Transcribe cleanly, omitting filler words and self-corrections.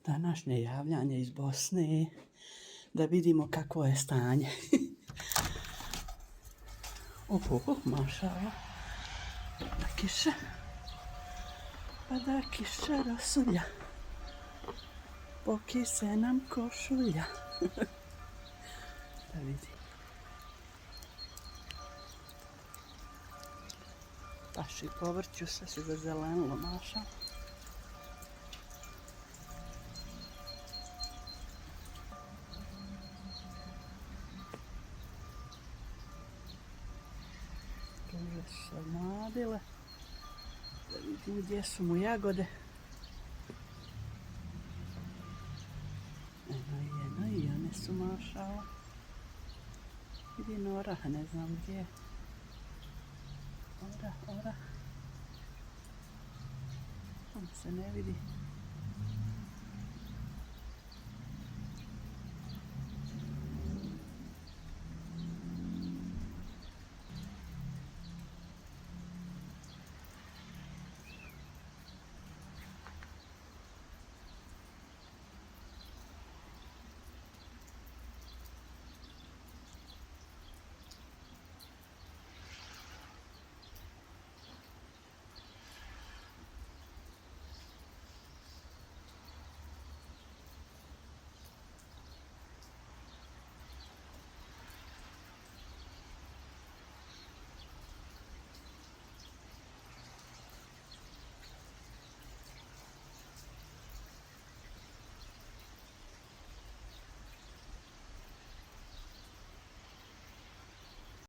današnje javljanje iz Bosne da vidimo kakvo je stanje. Mašala. Da kiša. Pa da kiša rasulja. Pokise nam košulja. Da vidi. Baš i povrću sve se zazelenilo, mašala. Ruže su se mladile. Da vidim gdje su mu jagode. Eno i one su mašala. Vidi Nora, ne znam gdje. Ora. On se ne vidi.